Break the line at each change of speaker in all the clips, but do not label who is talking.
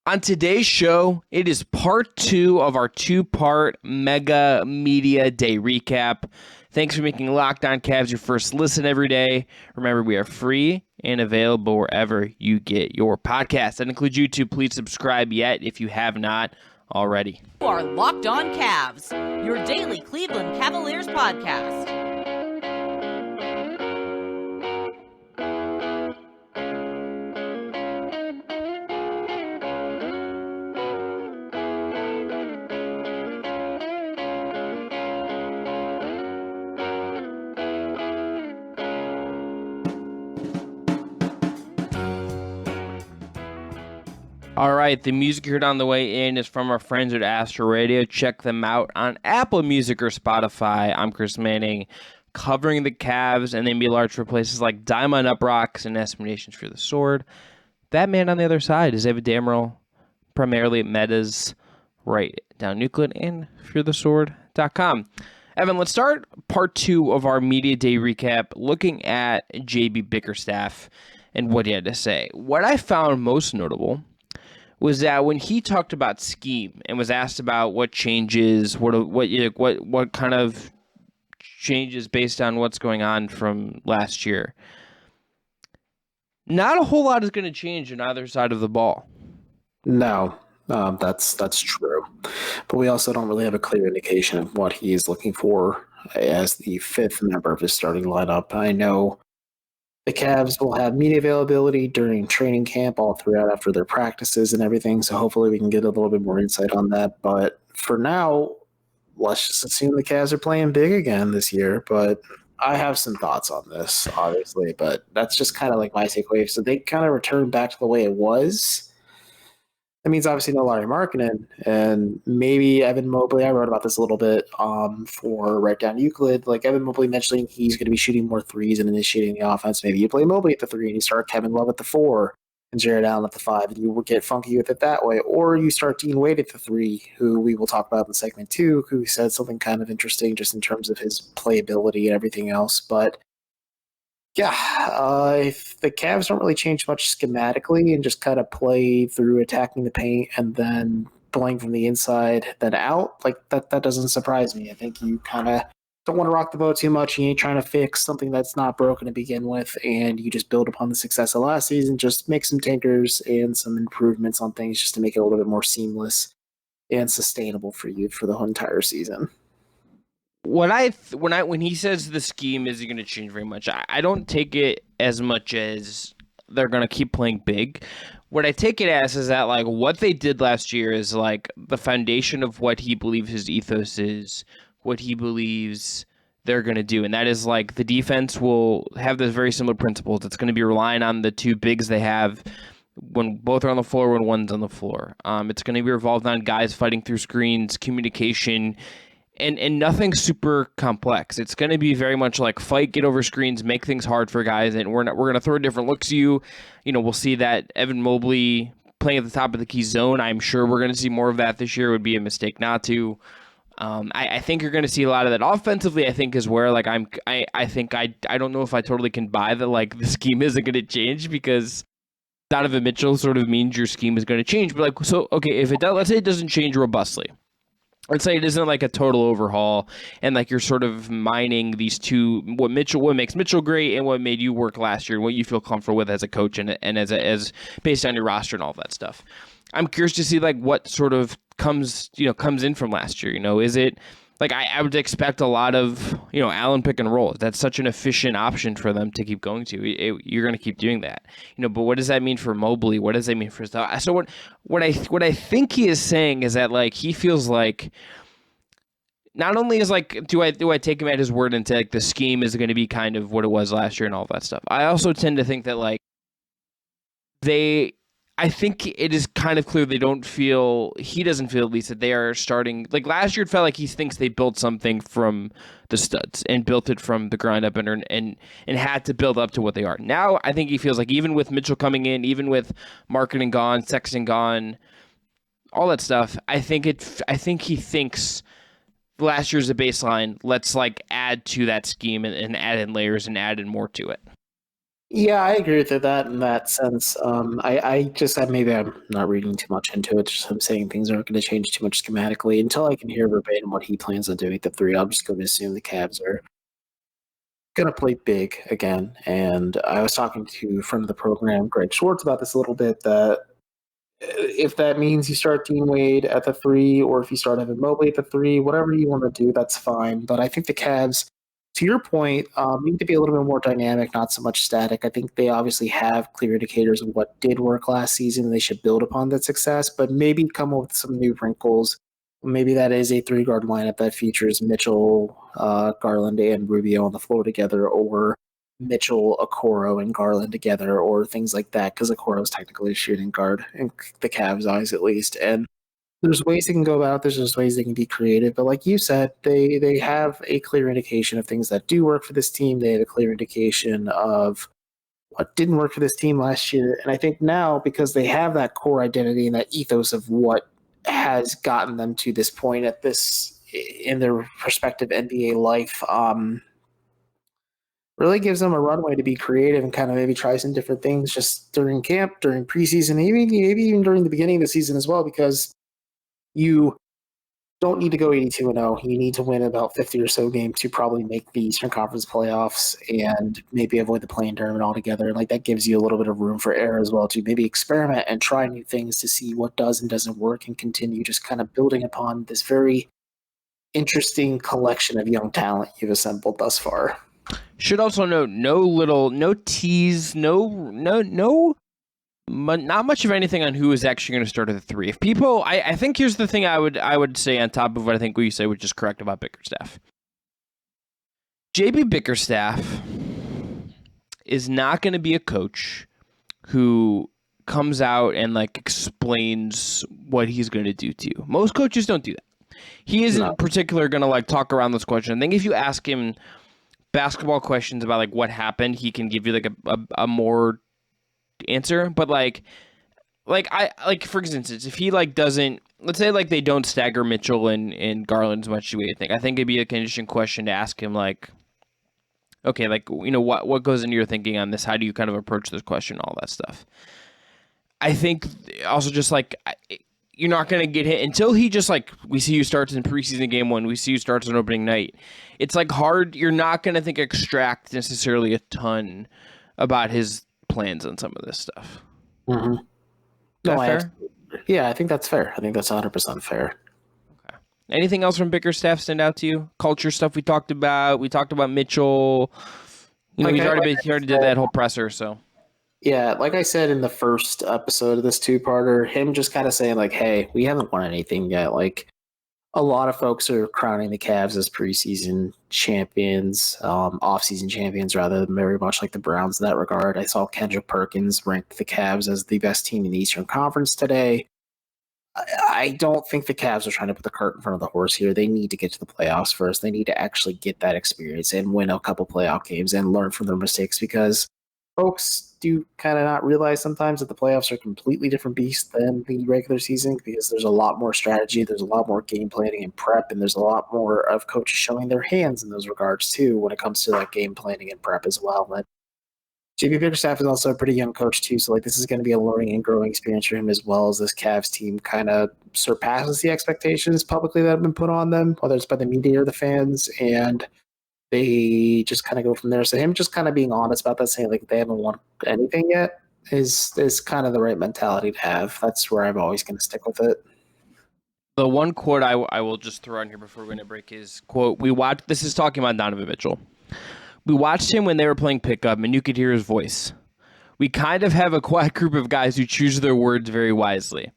On today's show, it is part 2 of our 2-part Mega Media Day recap. Thanks for making Locked On Cavs your first listen every day. Remember, we are free and available wherever you get your podcasts. That includes YouTube. Please subscribe yet if you have not already.
You are Locked On Cavs, your daily Cleveland Cavaliers podcast.
All right, the music you heard on the way in is from our friends at Astro Radio. Check them out on Apple Music or Spotify. I'm Chris Manning, covering the Cavs and the NBA large for places like Diamond UPROXX and Estimations for the Sword. That man on the other side is Evan Dammarell, primarily at Meta's Right Down Euclid and FearTheSword.com. Evan, let's start part 2 of our Media Day recap looking at JB Bickerstaff and what he had to say. What I found most notable was that when he talked about scheme and was asked about what changes, what kind of changes based on what's going on from last year, not a whole lot is going to change on either side of the ball.
No, that's true. But we also don't really have a clear indication of what he's looking for as the 5th member of his starting lineup. I know the Cavs will have media availability during training camp all throughout after their practices and everything, so hopefully we can get a little bit more insight on that. But for now, let's just assume the Cavs are playing big again this year. But I have some thoughts on this, obviously, but that's just kind of like my takeaway. So they kind of return back to the way it was. That means obviously no Larry Markkinen and maybe Evan Mobley. I wrote about this a little bit for Right Down Euclid. Like Evan Mobley mentioning he's going to be shooting more threes and initiating the offense. Maybe you play Mobley at the 3 and you start Kevin Love at the 4 and Jarrett Allen at the 5 and you will get funky with it that way. Or you start Dean Wade at the 3, who we will talk about in segment 2, who said something kind of interesting just in terms of his playability and everything else. But yeah, if the Cavs don't really change much schematically and just kind of play through attacking the paint and then playing from the inside then out, like that doesn't surprise me. I think you kind of don't want to rock the boat too much. You ain't trying to fix something that's not broken to begin with, and you just build upon the success of last season. Just make some tinkers and some improvements on things just to make it a little bit more seamless and sustainable for you for the whole entire season.
When he says the scheme isn't going to change very much, I don't take it as much as they're going to keep playing big. What I take it as is that like what they did last year is like the foundation of what he believes his ethos is, what he believes they're going to do, and that is like the defense will have those very similar principles. It's going to be relying on the 2 bigs they have when both are on the floor, when one's on the floor. It's going to be revolved on guys fighting through screens, communication. And nothing super complex. It's going to be very much like fight, get over screens, make things hard for guys, and we're going to throw different looks at you. You know, we'll see that Evan Mobley playing at the top of the key zone. I'm sure we're going to see more of that this year. It would be a mistake not to. I think you're going to see a lot of that offensively. I think is where like I think I don't know if I totally can buy that like the scheme isn't going to change because Donovan Mitchell sort of means your scheme is going to change. But like so, okay, if it does, let's say it doesn't change robustly. Let's say it isn't like a total overhaul and like you're sort of mining these 2, what makes Mitchell great and what made you work last year and what you feel comfortable with as a coach and as based on your roster and all that stuff. I'm curious to see like what sort of comes in from last year. Is it like I would expect a lot of, Allen pick and roll. That's such an efficient option for them to keep going to. You're going to keep doing that, but what does that mean for Mobley? What does that mean for stuff? So what I think he is saying is that like, he feels like not only is like, do I take him at his word and say like the scheme is going to be kind of what it was last year and all that stuff. I also tend to think that like I think it is kind of clear he doesn't feel at least that they are starting, like last year it felt like he thinks they built something from the studs and built it from the ground up and had to build up to what they are. Now I think he feels like even with Mitchell coming in, even with Markkinen gone, Sexton gone, all that stuff, I think he thinks last year's a baseline. Let's like add to that scheme and add in layers and add in more to it.
Yeah, I agree with that in that sense. Maybe I'm not reading too much into it. Just I'm saying things aren't going to change too much schematically until I can hear verbatim what he plans on doing at the three. I'm just going to assume the Cavs are going to play big again. And I was talking to a friend of the program, Greg Schwartz, about this a little bit. That if that means you start Dean Wade at the three, or if you start Evan Mobley at the three, whatever you want to do, that's fine. But I think the Cavs, to your point, need to be a little bit more dynamic, not so much static. I think they obviously have clear indicators of what did work last season, and they should build upon that success, but maybe come up with some new wrinkles. Maybe that is a three-guard lineup that features Mitchell, Garland, and Rubio on the floor together, or Mitchell, Okoro, and Garland together, or things like that, because Okoro is technically a shooting guard in the Cavs' eyes, at least. And there's ways they can go about it. There's just ways they can be creative. But like you said, they have a clear indication of things that do work for this team. They have a clear indication of what didn't work for this team last year. And I think now, because they have that core identity and that ethos of what has gotten them to this point at this in their respective NBA life, really gives them a runway to be creative and kind of maybe try some different things just during camp, during preseason, maybe even during the beginning of the season as well, because you don't need to go 82-0. You need to win about 50 or so games to probably make the Eastern Conference playoffs and maybe avoid the play-in tournament altogether. Like, that gives you a little bit of room for error as well to maybe experiment and try new things to see what does and doesn't work, and continue just kind of building upon this very interesting collection of young talent you've assembled thus far.
Should also note, no tease, not much of anything on who is actually going to start at the three. If people, I think here's the thing I would say on top of what I think we say, which is correct about Bickerstaff. JB Bickerstaff is not going to be a coach who comes out and like explains what he's going to do to you. Most coaches don't do that. He isn't in particular going to like talk around this question. I think if you ask him basketball questions about like what happened, he can give you like a more answer. But like for instance, if he like doesn't, let's say like they don't stagger Mitchell and Garland as much as we think, I think it'd be a condition question to ask him, like, okay, like, you know, what goes into your thinking on this? How do you kind of approach this question? All that stuff. I think also just like, you're not going to get hit until he just like, we see you starts in preseason game one, we see you starts on opening night. It's like hard. You're not going to think extract necessarily a ton about his plans on some of this stuff.
Mm-hmm.
Is that fair?
Yeah, I think that's fair. I think that's 100% fair.
Okay. Anything else from Bickerstaff stand out to you? Culture stuff we talked about. We talked about Mitchell. You know, he already did that whole presser, so.
Yeah, like I said in the first episode of this two-parter, him just kind of saying, like, hey, we haven't won anything yet. Like, a lot of folks are crowning the Cavs as preseason champions, off-season champions, rather, very much like the Browns in that regard. I saw Kendrick Perkins rank the Cavs as the best team in the Eastern Conference today. I don't think the Cavs are trying to put the cart in front of the horse here. They need to get to the playoffs first. They need to actually get that experience and win a couple playoff games and learn from their mistakes, because folks do kind of not realize sometimes that the playoffs are a completely different beast than the regular season, because there's a lot more strategy, there's a lot more game planning and prep, and there's a lot more of coaches showing their hands in those regards too when it comes to like game planning and prep as well. But JB Bickerstaff is also a pretty young coach too, so like this is going to be a learning and growing experience for him, as well as this Cavs team kind of surpasses the expectations publicly that have been put on them, whether it's by the media or the fans, and they just kind of go from there. So him just kind of being honest about that, saying like they haven't won anything yet, is kind of the right mentality to have. That's where I'm always going to stick with it.
The one quote I will just throw on here before we're going to break is, quote, this is talking about Donovan Mitchell. We watched him when they were playing pickup, and you could hear his voice. We kind of have a quiet group of guys who choose their words very wisely.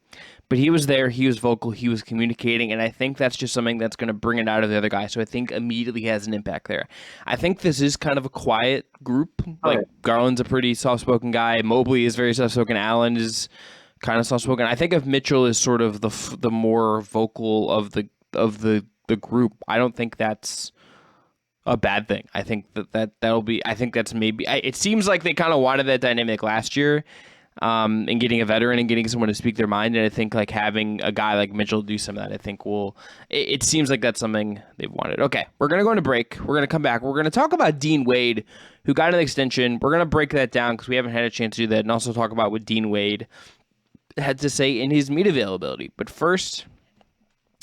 But he was there, he was vocal, he was communicating, and I think that's just something that's going to bring it out of the other guy. So I think immediately has an impact there. I think this is kind of a quiet group. Like, Garland's a pretty soft-spoken guy. Mobley is very soft-spoken. Allen is kind of soft-spoken. I think of Mitchell as sort of the more vocal of the group. I don't think that's a bad thing. I think that'll be. I think that's maybe. It seems like they kind of wanted that dynamic last year. and getting a veteran and getting someone to speak their mind. And I think like having a guy like Mitchell do some of that, I think it seems like that's something they've wanted. Okay, we're going to go into break. We're going to come back. We're going to talk about Dean Wade, who got an extension. We're going to break that down because we haven't had a chance to do that, and also talk about what Dean Wade had to say in his media availability. But first,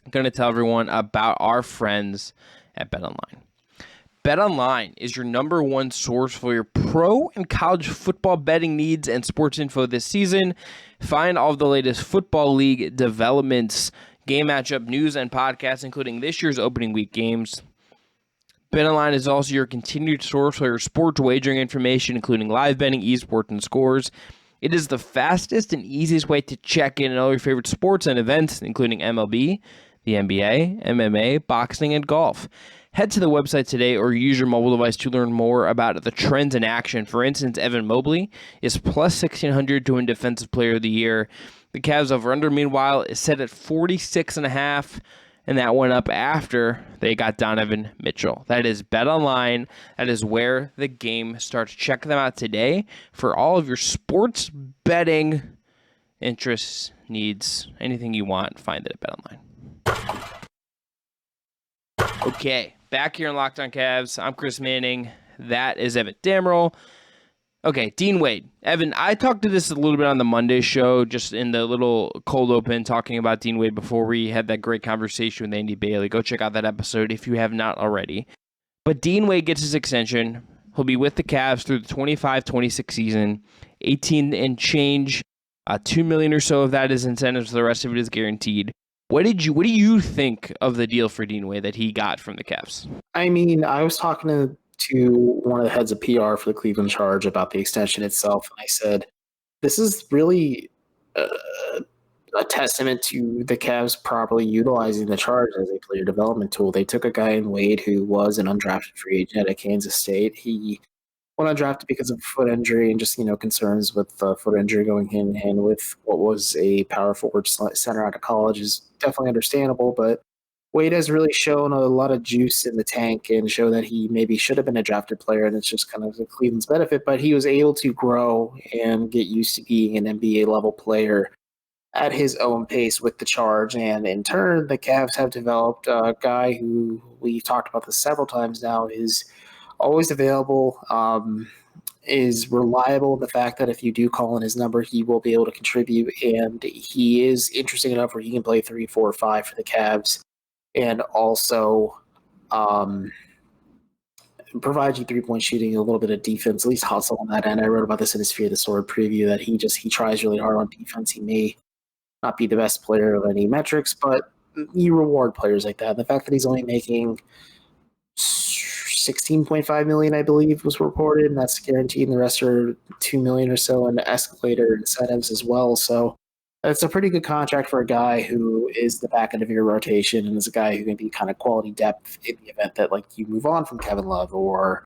I'm going to tell everyone about our friends at BetOnline. BetOnline is your number one source for your pro and college football betting needs and sports info this season. Find all of the latest football league developments, game matchup news, and podcasts, including this year's opening week games. BetOnline is also your continued source for your sports wagering information, including live betting, esports, and scores. It is the fastest and easiest way to check in on all your favorite sports and events, including MLB, the NBA, MMA, boxing, and golf. Head to the website today or use your mobile device to learn more about the trends in action. For instance, Evan Mobley is plus 1,600 to win Defensive Player of the Year. The Cavs over-under, meanwhile, is set at 46.5, and that went up after they got Donovan Mitchell. That is BetOnline. That is where the game starts. Check them out today for all of your sports betting interests, needs, anything you want. Find it at BetOnline. Okay, back here in Locked On Cavs. I'm Chris Manning. That is Evan Dammarell. Okay, Dean Wade. Evan, I talked to this a little bit on the Monday show, just in the little cold open, talking about Dean Wade before we had that great conversation with Andy Bailey. Go check out that episode if you have not already. But Dean Wade gets his extension. He'll be with the Cavs through the 25-26 season, 18 and change. $2 million or so of that is incentives. The rest of it is guaranteed. What do you think of the deal for Dean Wade that he got from the Cavs?
I mean, I was talking to one of the heads of PR for the Cleveland Charge about the extension itself, and I said, this is really a testament to the Cavs properly utilizing the Charge as a player development tool. They took a guy in Wade who was an undrafted free agent at Kansas State. He went undrafted because of foot injury and just, concerns with foot injury going hand in hand with what was a power forward center out of college is definitely understandable. But Wade has really shown a lot of juice in the tank and show that he maybe should have been a drafted player, and it's just kind of Cleveland's benefit. But he was able to grow and get used to being an NBA level player at his own pace with the Charge. And in turn, the Cavs have developed a guy who we've talked about this several times now, is always available, is reliable in the fact that if you do call in his number, he will be able to contribute. And he is interesting enough where he can play 3, 4, 5 for the Cavs and also provide you three-point shooting, a little bit of defense, at least hustle on that end. I wrote about this in his Fear the Sword preview that he tries really hard on defense. He may not be the best player of any metrics, but you reward players like that. And the fact that he's only making $16.5 million, I believe, was reported, and that's guaranteed, and the rest are $2 million or so in escalator incentives as well. So it's a pretty good contract for a guy who is the back end of your rotation and is a guy who can be kind of quality depth in the event that you move on from Kevin Love or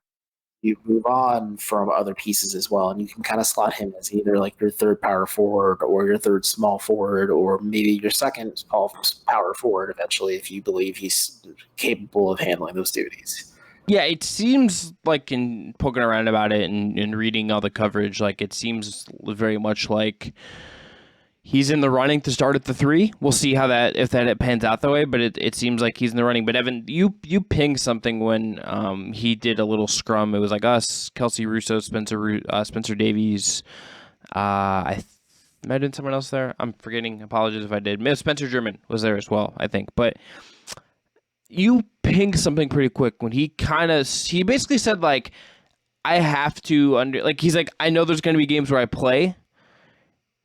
you move on from other pieces as well. And you can kind of slot him as either your third power forward or your third small forward or maybe your second power forward eventually if you believe he's capable of handling those duties.
Yeah, it seems like in poking around about it and reading all the coverage, it seems very much like he's in the running to start at the 3. We'll see if that pans out that way, but it seems like he's in the running. But Evan, you pinged something when he did a little scrum. It was us, Kelsey Russo, Spencer Davies. Am I doing someone else there? I'm forgetting. Apologies if I did. Spencer German was there as well, I think. But you pinged something pretty quick when he basically said I have to he's like, I know there's going to be games where I play,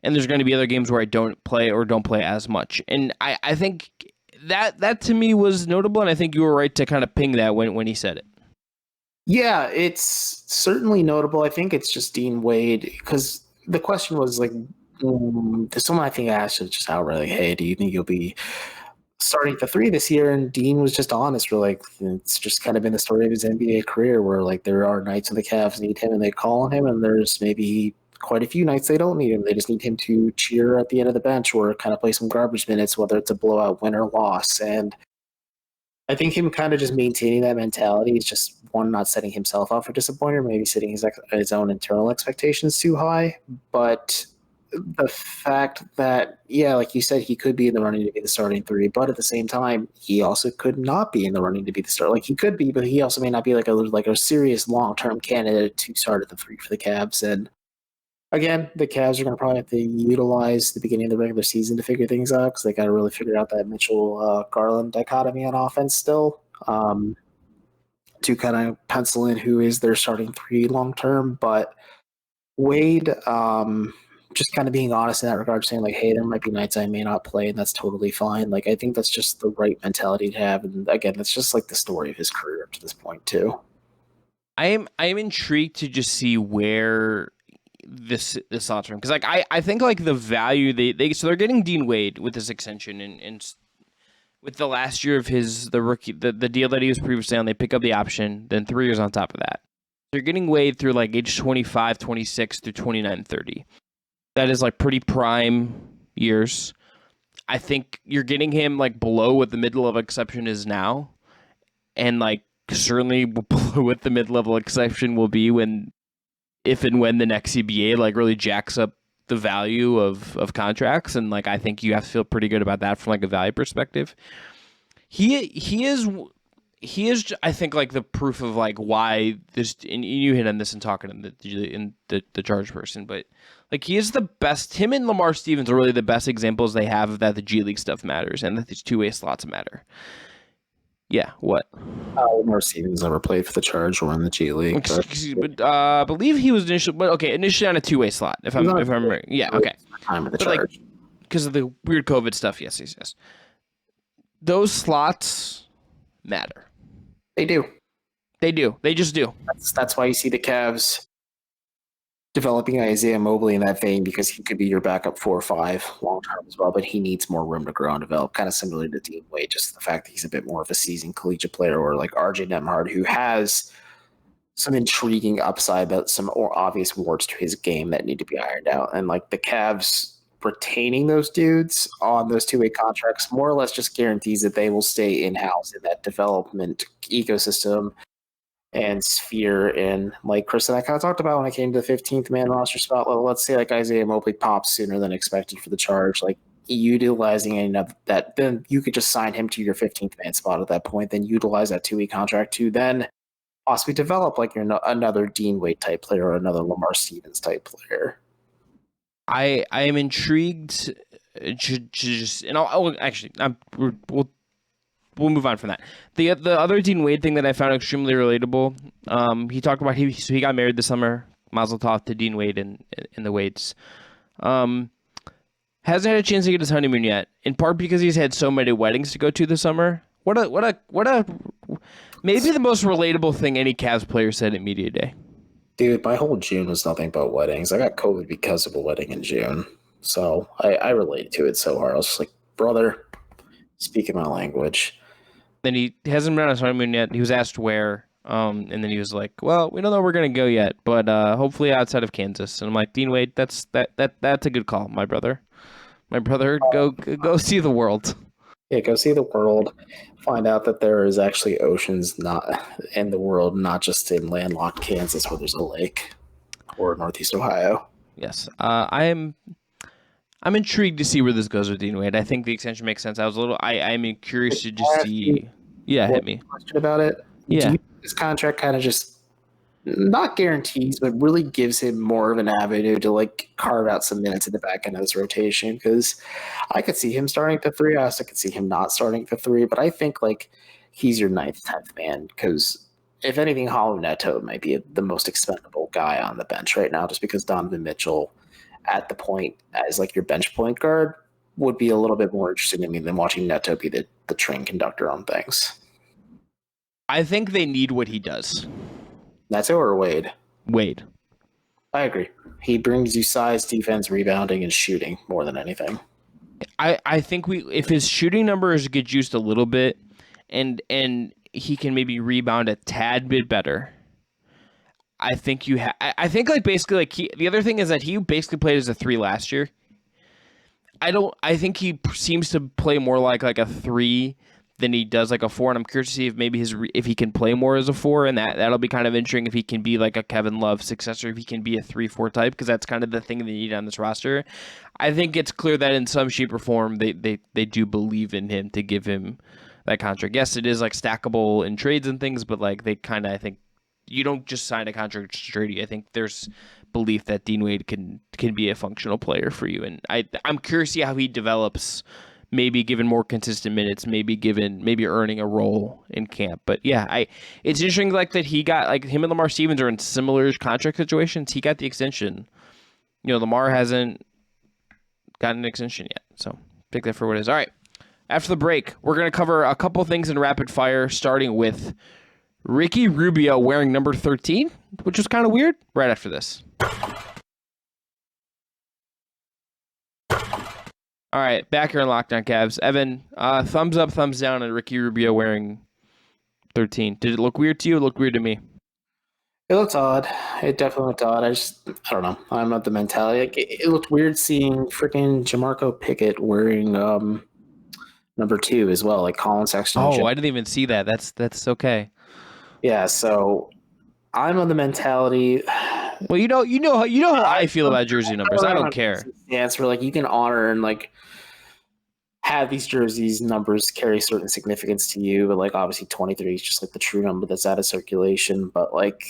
and there's going to be other games where I don't play or don't play as much. And I think that to me was notable, and I think you were right to kind of ping that when he said it.
Yeah, it's certainly notable. I think it's just Dean Wade, because the question was someone I think asked just outright, hey, do you think you'll be starting at the 3 this year? And Dean was just honest. It's just kind of been the story of his NBA career where there are nights when the Cavs need him and they call on him, and there's maybe quite a few nights they don't need him. They just need him to cheer at the end of the bench or kind of play some garbage minutes, whether it's a blowout win or loss. And I think him kind of just maintaining that mentality is just, one, not setting himself up for disappointment, maybe setting his own internal expectations too high. But the fact that, yeah, like you said, he could be in the running to be the starting three, but at the same time, he also could not be in the running to be the starter. Like he could be, but he also may not be like a serious long term candidate to start at the three for the Cavs. And again, the Cavs are going to probably have to utilize the beginning of the regular season to figure things out because they got to really figure out that Mitchell Garland dichotomy on offense still to kind of pencil in who is their starting three long term. But Wade, just kind of being honest in that regard, saying like, hey, there might be nights I may not play, and that's totally fine. Like, I think that's just the right mentality to have. And again, that's just like the story of his career up to this point too.
I am intrigued to just see where this slots from, because like I think like the value so they're getting Dean Wade with this extension and with the last year of the rookie the deal that he was previously on, they pick up the option, then 3 years on top of that. They're getting Wade through like age 25, 26 through 29, 30. That is like pretty prime years. I think you're getting him like below what the mid-level exception is now, and like certainly below what the mid-level exception will be if and when the next CBA like really jacks up the value of contracts. And like I think you have to feel pretty good about that from like a value perspective. He is I think like the proof of like why this, and you hit on this in talking in the Charge person, but like he is the best. Him and Lamar Stevens are really the best examples they have of that the G League stuff matters and that these two-way slots matter. Yeah, what?
Lamar Stevens never played for the Charge or in the G League.
But I believe he was initially on a two-way slot. If I'm right. Yeah, okay.
Time with the Charge.
Because of the weird COVID stuff. Yes. Those slots matter.
They do.
They just do.
That's why you see the Cavs developing Isaiah Mobley in that vein, because he could be your backup 4 or 5 long term as well, but he needs more room to grow and develop, kind of similar to Dean Wade, just the fact that he's a bit more of a seasoned collegiate player, or like RJ Nembhard, who has some intriguing upside, but some more obvious warts to his game that need to be ironed out. And like the Cavs retaining those dudes on those two-way contracts more or less just guarantees that they will stay in-house in that development ecosystem and sphere. And like Chris and I kind of talked about when I came to the 15th man roster spot level, let's say like Isaiah Mobley pops sooner than expected for the Charge, like utilizing enough that then you could just sign him to your 15th man spot at that point, then utilize that 2-way contract to then possibly develop like you're another Dean Wade type player or another Lamar Stevens type player.
I am intrigued to just, and we'll move on from that. The other Dean Wade thing that I found extremely relatable, he talked about he got married this summer. Mazel tov to Dean Wade and the Wades. Hasn't had a chance to get his honeymoon yet, in part because he's had so many weddings to go to this summer. What a maybe the most relatable thing any Cavs player said at Media Day.
Dude, my whole June was nothing but weddings. I got COVID because of a wedding in June. So I related to it so hard. I was just like, brother, speaking my language.
Then he hasn't been on his honeymoon yet. He was asked where, and then he was like, well, we don't know where we're going to go yet, but hopefully outside of Kansas. And I'm like, Dean Wade, that's a good call, my brother. My brother, go see the world.
Yeah, go see the world. Find out that there is actually oceans not in the world, not just in landlocked Kansas where there's a lake, or Northeast Ohio.
Yes, I'm intrigued to see where this goes with Dean Wade. I think the extension makes sense. I'm curious to just see. Yeah, hit me.
Question about it.
Yeah,
do you think this contract kind of just not guarantees, but really gives him more of an avenue to like carve out some minutes in the back end of his rotation? Because I could see him starting at the 3. I also could see him not starting at the 3. But I think like he's your 9th, 10th man. Because if anything, Hollow Neto might be the most expendable guy on the bench right now, just because Donovan Mitchell at the point as like your bench point guard would be a little bit more interesting to me than watching Neto be the train conductor on things.
I think they need what he does.
Neto or Wade?
Wade.
I agree. He brings you size, defense, rebounding, and shooting more than anything.
I think if his shooting numbers get juiced a little bit, and he can maybe rebound a tad bit better, I think I think like basically like the other thing is that he basically played as a 3 last year. I think he seems to play more like a 3 than he does like a 4, and I'm curious to see if maybe if he can play more as a 4, and that'll be kind of interesting if he can be like a Kevin Love successor, if he can be a 3-4 type, because that's kind of the thing they need on this roster. I think it's clear that in some shape or form they do believe in him to give him that contract. Yes, it is like stackable in trades and things, but like they kind of, I think you don't just sign a contract straight. I think there's belief that Dean Wade can be a functional player for you, and I'm curious to see how he develops. Maybe given more consistent minutes, maybe earning a role in camp. But yeah, it's interesting like that he got, like, him and Lamar Stevens are in similar contract situations. He got the extension. Lamar hasn't gotten an extension yet. So take that for what it is. All right. After the break, we're going to cover a couple things in rapid fire, starting with Ricky Rubio wearing number 13, which was kind of weird, right after this. All right, back here in Lockdown Cavs. Evan, thumbs up, thumbs down on Ricky Rubio wearing 13. Did it look weird to you? It looked weird to me.
It looked odd. It definitely looked odd. I don't know. I'm not the mentality. Like, it looked weird seeing freaking Jamarco Pickett wearing number 2 as well, like Colin Sexton.
Oh, I didn't even see that. That's okay.
Yeah, so I'm on the mentality.
Well, you know how I feel about jersey numbers. I don't care.
Yeah, it's where like you can honor and like have these jerseys numbers carry certain significance to you, but like obviously 23 is just like the true number that's out of circulation. But like,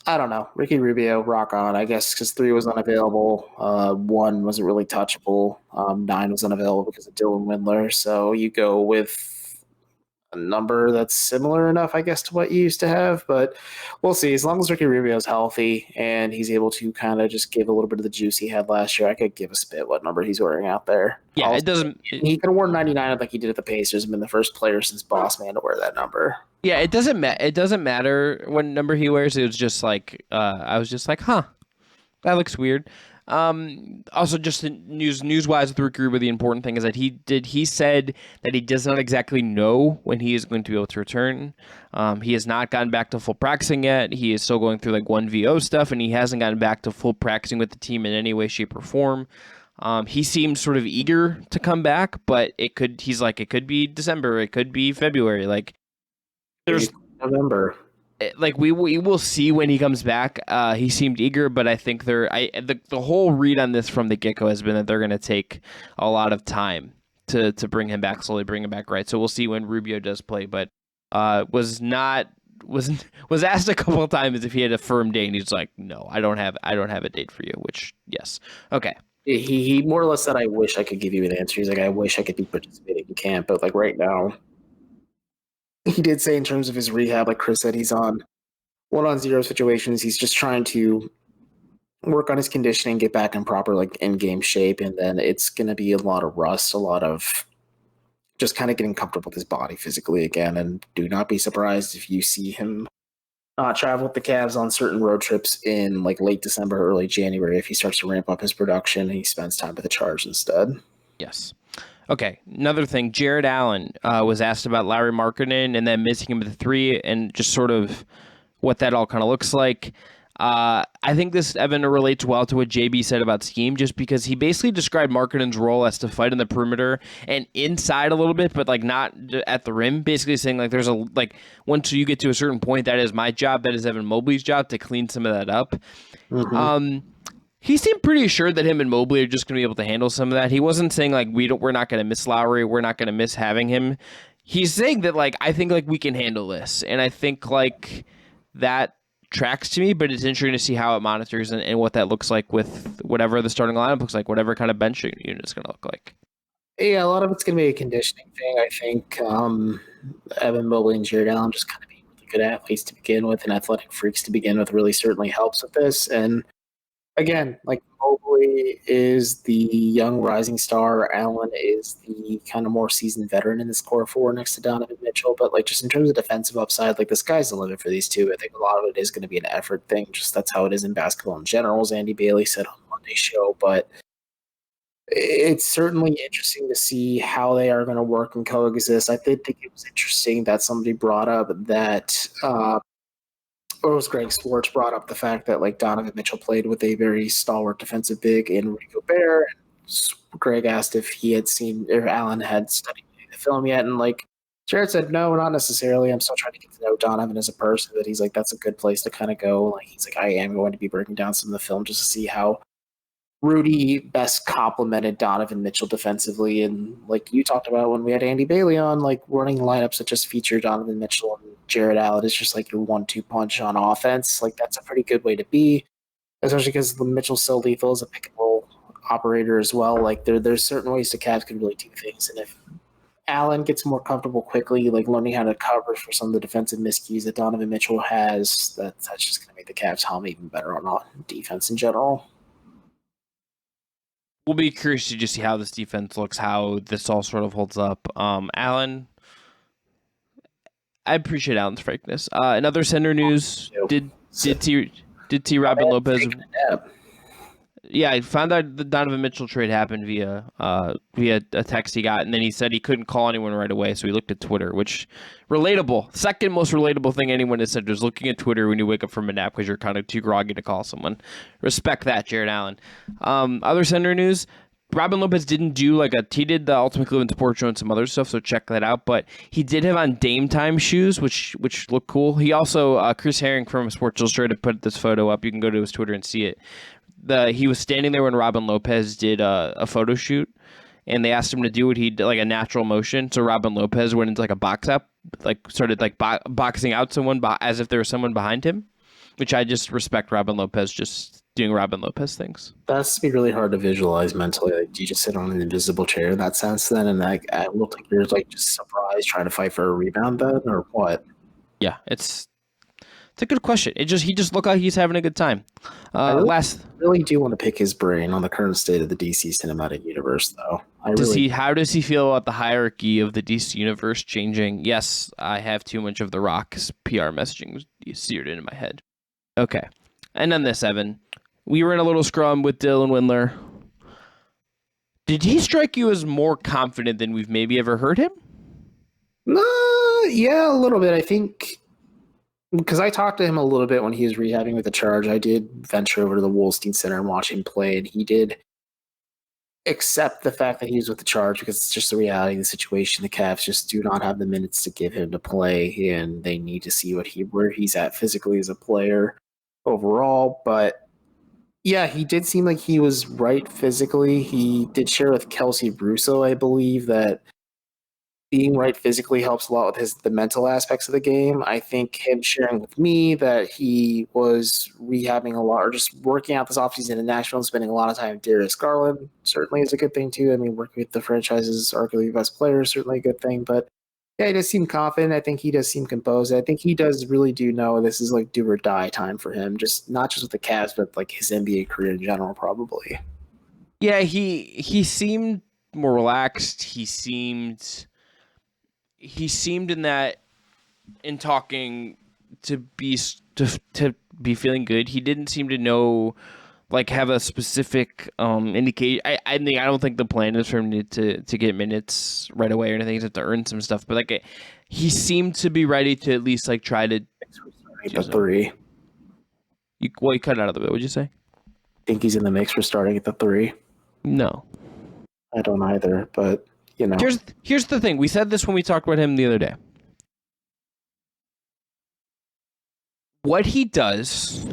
I don't know, Ricky Rubio, rock on, I guess, because 3 was unavailable, 1 wasn't really touchable, 9 was unavailable because of Dylan Windler. So you go with a number that's similar enough, I guess, to what you used to have, but we'll see. As long as Ricky Rubio's healthy and he's able to kind of just give a little bit of the juice he had last year, I could give a spit what number he's wearing out there.
Yeah, also, it doesn't.
He could have worn 99 like he did at the Pacers and been the first player since Boss Man to wear that number.
Yeah, it doesn't matter what number he wears. It was just like I was just like, huh, that looks weird. Also, just news-wise with Ricky Rubio, the important thing is that he said that he does not exactly know when he is going to be able to return. He has not gotten back to full practicing yet. He is still going through like 1VO stuff, and he hasn't gotten back to full practicing with the team in any way, shape, or form. He seems sort of eager to come back, but it could be December, it could be February. Like, there's
November.
Like we will see when he comes back. He seemed eager, but I think the whole read on this from the get-go has been that they're going to take a lot of time to bring him back, slowly bring him back right. So we'll see when Rubio does play, but was asked a couple of times if he had a firm date, and he's like, no, I don't have a date for you. Which, yes, okay.
He more or less said, I wish I could give you an answer. He's like, I wish I could be participating in camp, but like right now. He did say in terms of his rehab, like Chris said, he's on 1-on-0 situations. He's just trying to work on his conditioning, get back in proper like in-game shape, and then it's going to be a lot of rust, a lot of just kind of getting comfortable with his body physically again. And do not be surprised if you see him travel with the Cavs on certain road trips in like late December, early January if he starts to ramp up his production and he spends time with the Charge instead.
Yes. Okay, another thing, Jarrett Allen was asked about Lauri Markkanen and then missing him at the 3 and just sort of what that all kind of looks like. I think this, Evan, relates well to what JB said about scheme, just because he basically described Markkanen's role as to fight in the perimeter and inside a little bit, but like not at the rim, basically saying like there's once you get to a certain point, that is my job, that is Evan Mobley's job to clean some of that up. Mm-hmm. He seemed pretty assured that him and Mobley are just going to be able to handle some of that. He wasn't saying like we're not going to miss Lowry, we're not going to miss having him. He's saying that like I think like we can handle this, and I think like that tracks to me. But it's interesting to see how it monitors and what that looks like with whatever the starting lineup looks like, whatever kind of bench unit is going to look like.
Yeah, a lot of it's going to be a conditioning thing. I think Evan Mobley and Jarrett Allen just kind of being really good athletes to begin with and athletic freaks to begin with really certainly helps with this. And again, like Mobley is the young rising star. Allen is the kind of more seasoned veteran in this core 4 next to Donovan Mitchell. But like just in terms of defensive upside, like the sky's the limit for these two. I think a lot of it is going to be an effort thing. Just that's how it is in basketball in general, as Andy Bailey said on Monday's show. But it's certainly interesting to see how they are going to work and coexist. I did think it was interesting that somebody brought up that it was Greg Swartz brought up the fact that like Donovan Mitchell played with a very stalwart defensive big in Rudy Gobert. And Greg asked if he had seen or Allen had studied the film yet, and like Jarrett said, no, not necessarily. I'm still trying to get to know Donovan as a person, but he's like, that's a good place to kind of go. Like, he's like, I am going to be breaking down some of the film just to see how Rudy best complemented Donovan Mitchell defensively. And like you talked about when we had Andy Bailey on, like running lineups that just feature Donovan Mitchell and Jarrett Allen is just like your 1-2 punch on offense. Like, that's a pretty good way to be, especially because the Mitchell's so lethal as a pick and roll operator as well. Like, there's certain ways the Cavs can really do things. And if Allen gets more comfortable quickly, like learning how to cover for some of the defensive miscues that Donovan Mitchell has, that's just going to make the Cavs hum even better on defense in general.
We'll be curious to just see how this defense looks, how this all sort of holds up. Allen, I appreciate Allen's frankness. In other center news, did see Robin Lopez? Yeah, I found out the Donovan Mitchell trade happened via a text he got, and then he said he couldn't call anyone right away, so he looked at Twitter, which relatable. Second most relatable thing anyone has said was looking at Twitter when you wake up from a nap because you're kind of too groggy to call someone. Respect that, Jarrett Allen. Other center news. Robin Lopez didn't do he did the Ultimate Cleveland Sports Show and some other stuff, so check that out. But he did have on Dame Time shoes, which look cool. He also, Chris Herring from Sports Illustrated put this photo up. You can go to his Twitter and see it. He was standing there when Robin Lopez did a photo shoot, and they asked him to do what he did, like a natural motion. So Robin Lopez went into like a box up, started boxing out someone as if there was someone behind him, which I just respect Robin Lopez just doing Robin Lopez things.
That's to be really hard to visualize mentally. Like, do you just sit on an invisible chair in that sense then? And I look like you're like just surprised trying to fight for a rebound then, or what?
Yeah, it's a good question. He just looked like he's having a good time.
I really do want to pick his brain on the current state of the DC cinematic universe, though.
How does he feel about the hierarchy of the DC universe changing? Yes, I have too much of The Rock's PR messaging seared into my head. Okay, and on this, Evan, we were in a little scrum with Dylan Windler. Did he strike you as more confident than we've maybe ever heard him?
Yeah, a little bit. I think because I talked to him a little bit when he was rehabbing with the Charge. I did venture over to the Wolstein Center and watch him play, and he did accept the fact that he's with the Charge because it's just the reality of the situation. The Cavs just do not have the minutes to give him to play, and they need to see where he's at physically as a player overall. But yeah, he did seem like he was right physically. He did share with Kelsey Russo, I believe, that being right physically helps a lot with the mental aspects of the game. I think him sharing with me that he was rehabbing a lot or just working out this offseason in Nashville and spending a lot of time with Darius Garland certainly is a good thing too. I mean, working with the franchise's arguably best player is certainly a good thing. But yeah, he does seem confident. I think he does seem composed. I think he does really do know this is like do or die time for him, just not just with the Cavs, but like his NBA career in general, probably.
Yeah, he seemed more relaxed. He seemed in talking to be feeling good. He didn't seem to know, like, have a specific indication. I don't think the plan is for him to get minutes right away or anything. He's have to earn some stuff, but like he seemed to be ready to at least like try to.
The three.
You cut out of the bit. What'd you say?
Think he's in the mix for starting at the 3?
No,
I don't either. But you know,
here's the thing. We said this when we talked about him the other day. What he does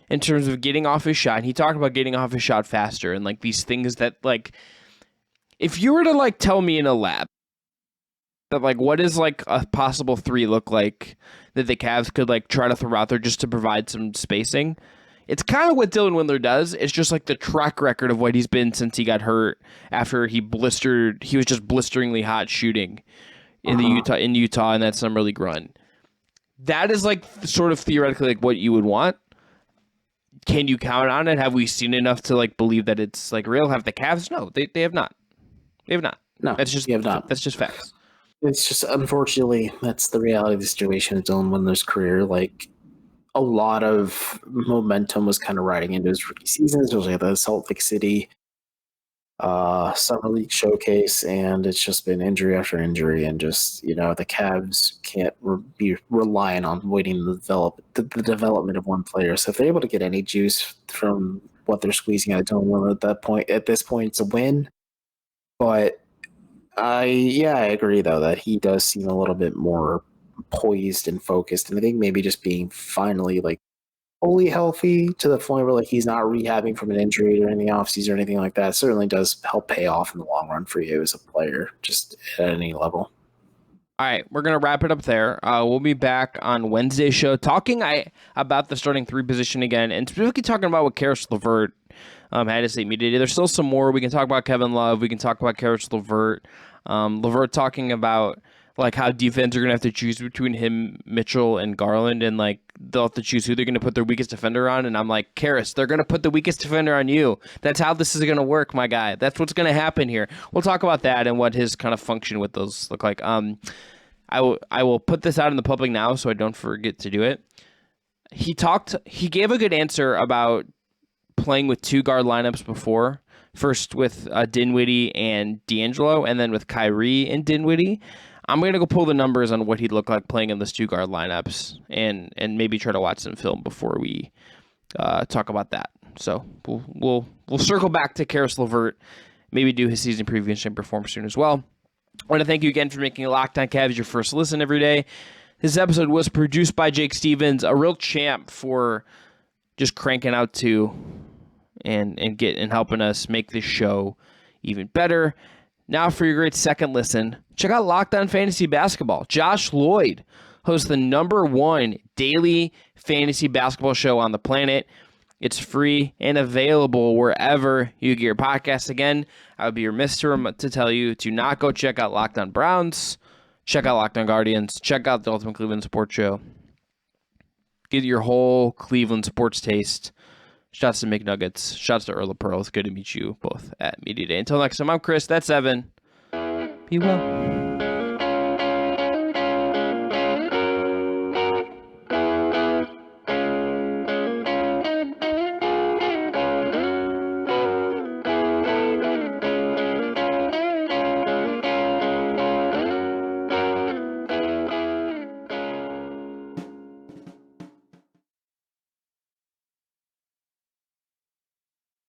in terms of getting off his shot, he talked about getting off his shot faster and like these things that like, if you were to like tell me in a lab that like what does like a possible 3 look like that the Cavs could like try to throw out there just to provide some spacing, it's kind of what Dylan Windler does. It's just like the track record of what he's been since he got hurt after he was just blisteringly hot shooting in Utah in that summer league run. That is like sort of theoretically like what you would want. Can you count on it? Have we seen enough to like believe that it's like real? Have the Cavs? No, they have not. They have not.
No,
they have not. That's just facts.
It's just unfortunately that's the reality of the situation in Dylan Windler's career. Like a lot of momentum was kind of riding into his rookie season, especially at the Salt Lake City summer league showcase, and it's just been injury after injury, and just the Cavs can't be relying on waiting to develop the development of one player. So if they're able to get any juice from what they're squeezing out of Dylan Windler at this point, it's a win. But I agree though that he does seem a little bit more poised and focused, and I think maybe just being finally like fully healthy to the point where like he's not rehabbing from an injury during the offseason or anything like that certainly does help pay off in the long run for you as a player, just at any level.
All right, we're going to wrap it up there. We'll be back on Wednesday's show talking about the starting 3 position again, and specifically talking about what Karis LeVert had to say media today. There's still some more. We can talk about Kevin Love. We can talk about Karis LeVert. LeVert talking about like how defense are going to have to choose between him, Mitchell, and Garland, and like they'll have to choose who they're going to put their weakest defender on. And I'm like, Karis, they're going to put the weakest defender on you. That's how this is going to work, my guy. That's what's going to happen here. We'll talk about that and what his kind of function with those look like. I will put this out in the public now so I don't forget to do it. He gave a good answer about playing with 2 guard lineups before. First with Dinwiddie and D'Angelo, and then with Kyrie and Dinwiddie. I'm going to go pull the numbers on what he'd look like playing in those 2 guard lineups and maybe try to watch some film before we talk about that. So we'll circle back to Karis LeVert, maybe do his season preview and perform soon as well. I want to thank you again for making Locked On Cavs your first listen every day. This episode was produced by Jake Stevens, a real champ for just cranking out 2 and helping us make this show even better. Now for your great second listen, check out Locked On Fantasy Basketball. Josh Lloyd hosts the #1 daily fantasy basketball show on the planet. It's free and available wherever you get your podcasts. Again, I would be remiss to tell you to not go check out Locked On Browns, check out Locked On Guardians, check out the Ultimate Cleveland Sports Show. Get your whole Cleveland sports taste. Shouts to McNuggets. Shouts to Earl of Pearl. It's good to meet you both at Media Day. Until next time, I'm Chris. That's Evan. Be well.